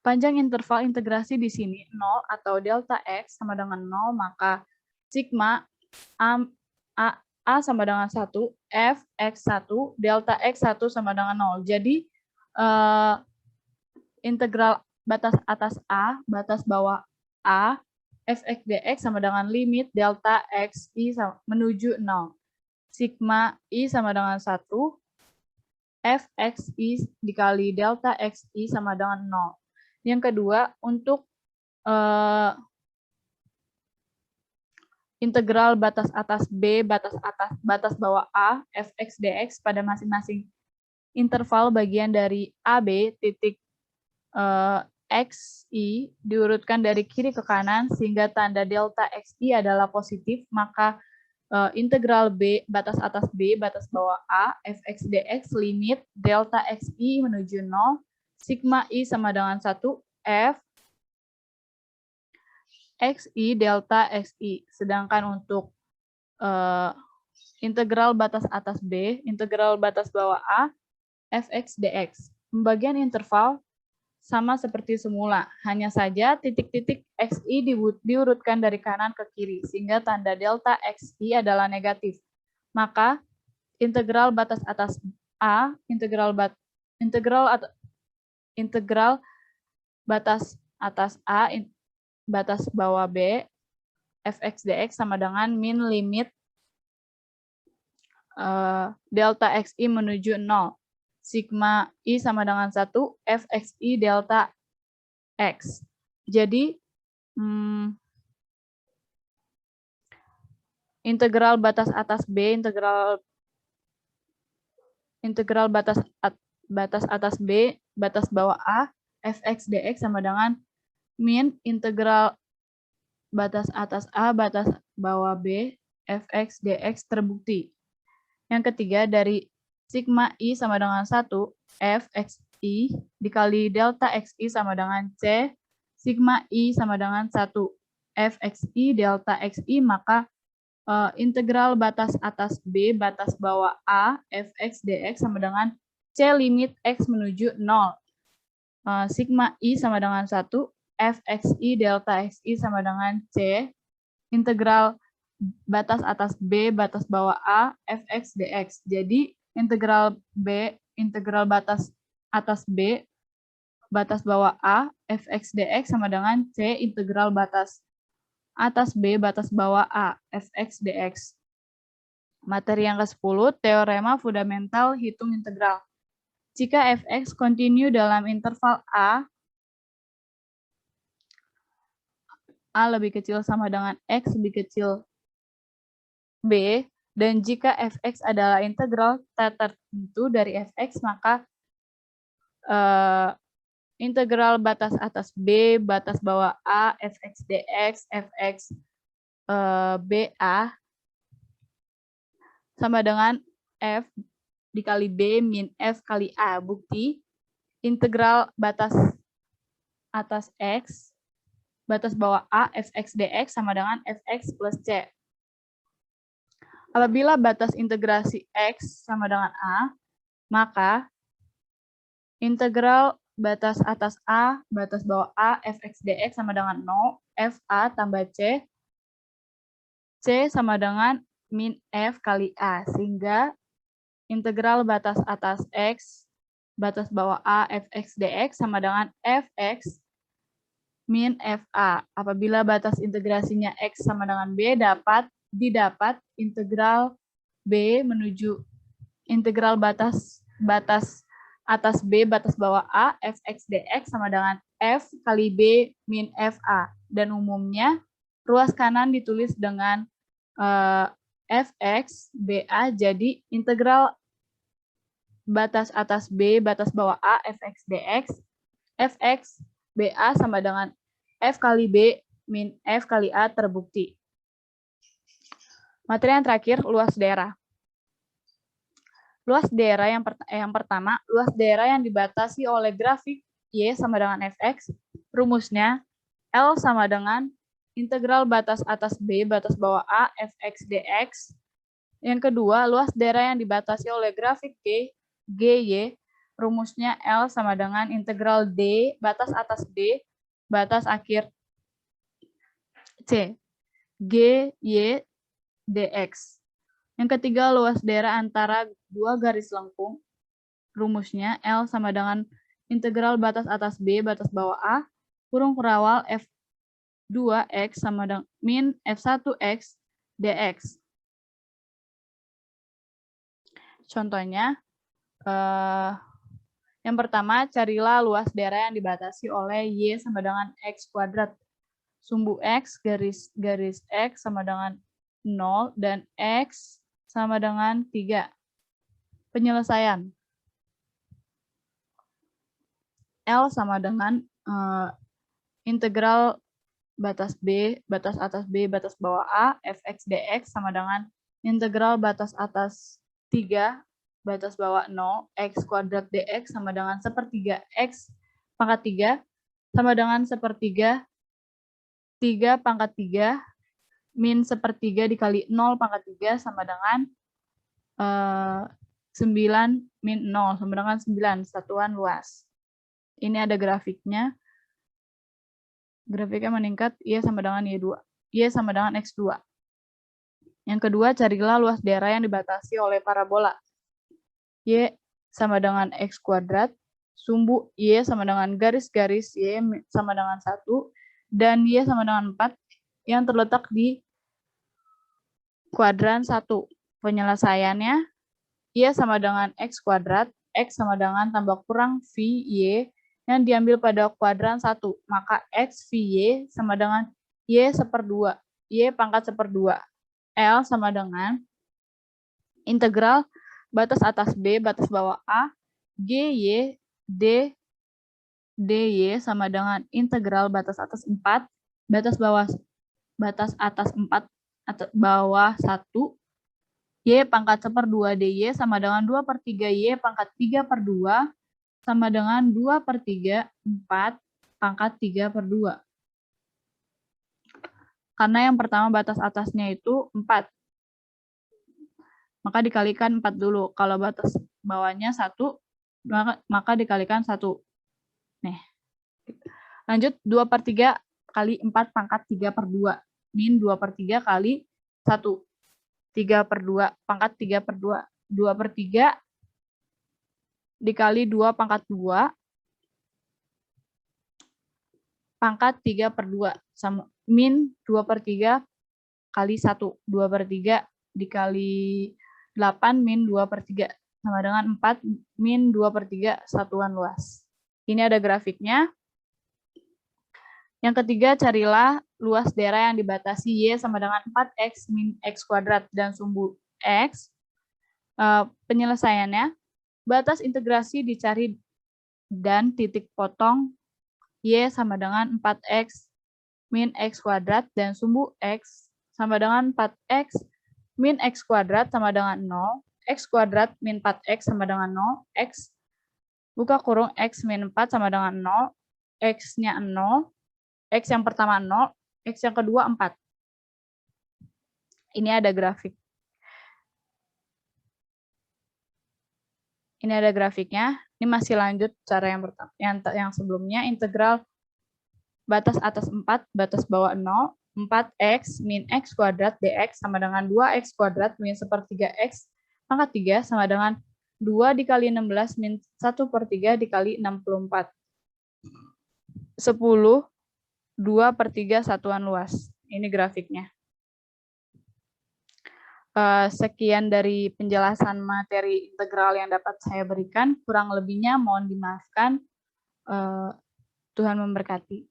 Panjang interval integrasi di sini 0 atau delta X sama dengan 0, maka sigma A sama dengan 1, F X1, delta X1 sama dengan 0. Jadi, integral batas atas A, batas bawah A, Fx dx sama dengan limit delta Xi menuju 0. Sigma I sama dengan 1, Fxi dikali delta Xi sama dengan 0. Yang kedua, untuk integral batas atas B, batas bawah A, Fx dx pada masing-masing interval bagian dari AB titik Xi diurutkan dari kiri ke kanan sehingga tanda delta Xi adalah positif, maka integral B, batas atas B, batas bawah A, Fx dx limit delta Xi menuju 0, sigma I sama dengan 1, F Xi delta Xi. Sedangkan untuk integral batas atas B, integral batas bawah A, Fx dx. Pembagian interval sama seperti semula, hanya saja titik-titik Xi diurutkan dari kanan ke kiri, sehingga tanda delta Xi adalah negatif. Maka integral batas atas A, integral batas atas A, batas bawah B, Fx dx sama dengan min limit delta Xi menuju 0. Sigma I sama dengan 1, Fxi delta X. Jadi, integral batas atas B, integral batas atas B, batas bawah A, Fx dx sama dengan min integral batas atas A, batas bawah B, Fx dx terbukti. Yang ketiga, dari sigma I sama dengan 1, Fxi dikali delta Xi sama dengan C, sigma I sama dengan 1, Fxi delta Xi, maka integral batas atas B, batas bawah A, Fx dx sama dengan C limit X menuju 0. Sigma I sama dengan 1, Fxi delta Xi sama dengan C, integral batas atas B, batas bawah A, Fx dx. Jadi, integral batas atas B, batas bawah A, Fx dx sama dengan C integral batas atas B, batas bawah A, Fx dx. Materi yang ke-10, teorema fundamental hitung integral. Jika Fx kontinu dalam interval A lebih kecil sama dengan X lebih kecil B, dan jika Fx adalah integral tertentu dari Fx, maka integral batas atas B, batas bawah A, Fx dx, Fx BA sama dengan F dikali B min F kali A. Bukti, integral batas atas X, batas bawah A, Fx dx sama dengan Fx plus C. Apabila batas integrasi X sama dengan A, maka integral batas atas A, batas bawah A, Fx dx sama dengan 0, Fa tambah C, C sama dengan min F kali A, sehingga integral batas atas X, batas bawah A, Fx dx sama dengan Fx min Fa. Apabila batas integrasinya X sama dengan B, didapat integral B menuju integral batas atas B, batas bawah A, Fx dx sama dengan F kali B min Fa. Dan umumnya, ruas kanan ditulis dengan Fx BA, jadi integral batas atas B, batas bawah A, Fx dx, Fx BA sama dengan F kali B min F kali A terbukti. Materi yang terakhir, luas daerah. Luas daerah yang pertama, luas daerah yang dibatasi oleh grafik Y sama dengan Fx, rumusnya L sama dengan integral batas atas B, batas bawah A, Fx dx. Yang kedua, luas daerah yang dibatasi oleh grafik G, GY, rumusnya L sama dengan integral D, batas atas D, batas akhir C, G, Y, dx. Yang ketiga, luas daerah antara dua garis lengkung. Rumusnya L sama dengan integral batas atas B, batas bawah A, kurung perawal F2x sama dengan min F1x dx. Contohnya, yang pertama, carilah luas daerah yang dibatasi oleh Y sama dengan X kuadrat. Sumbu X garis X sama dengan 0 dan X sama dengan 3. Penyelesaian. L sama dengan integral batas B, batas atas B, batas bawah A, fx dx sama dengan integral batas atas 3, batas bawah 0, x kuadrat dx sama dengan sepertiga x pangkat 3 sama dengan sepertiga 3 pangkat 3 min sepertiga dikali 0 pangkat 3 sama dengan 9 min 0 sama dengan 9 satuan luas. Ini ada grafiknya. Grafiknya meningkat, Y sama dengan Y2. Y sama dengan X2. Yang kedua, carilah luas daerah yang dibatasi oleh parabola. Y sama dengan X kuadrat, sumbu Y sama dengan garis-garis Y sama dengan 1, dan Y sama dengan 4 yang terletak di kuadran 1. Penyelesaiannya, Y sama dengan X kuadrat, X sama dengan tambah kurang VY yang diambil pada kuadran 1. Maka X VY sama dengan Y seperdua. Y pangkat seperdua. L sama dengan integral batas atas B, batas bawah A, GY, D, DY sama dengan integral batas atas 4, batas atas 4, bawah 1, Y pangkat seperdua DY sama dengan 2/3 Y pangkat 3/2 sama dengan 2/3 4 pangkat 3/2. Karena yang pertama batas atasnya itu 4. Maka dikalikan 4 dulu. Kalau batas bawahnya 1, maka dikalikan 1. Nih. Lanjut 2/3 kali 4 pangkat 3/2. Min 2/3 kali 1. 3/2 pangkat 3/2. 2/3 dikali 2 pangkat 2 pangkat 3/2 sama min 2/3 kali 1. 2/3 dikali 8 min 2/3 sama dengan 4 min 2/3 satuan luas. Ini ada grafiknya. Yang ketiga, carilah luas daerah yang dibatasi Y sama dengan 4x min X kuadrat dan sumbu X. Penyelesaiannya, batas integrasi dicari dan titik potong Y sama dengan 4x min X kuadrat dan sumbu X sama dengan 4x min X kuadrat sama dengan 0, X kuadrat min 4x sama dengan 0, X buka kurung X min 4 sama dengan 0, X-nya 0, X yang pertama 0, X yang kedua 4. Ini ada grafik. Ini ada grafiknya. Ini masih lanjut cara yang pertama. Yang sebelumnya integral batas atas 4, batas bawah 0, 4x min X kuadrat dx sama dengan 2x kuadrat min sepertiga X pangkat 3 sama dengan 2 dikali 16 min 1/3 dikali 64. 10, 2/3 satuan luas. Ini grafiknya. Sekian dari penjelasan materi integral yang dapat saya berikan. Kurang lebihnya mohon dimaafkan. Tuhan memberkati.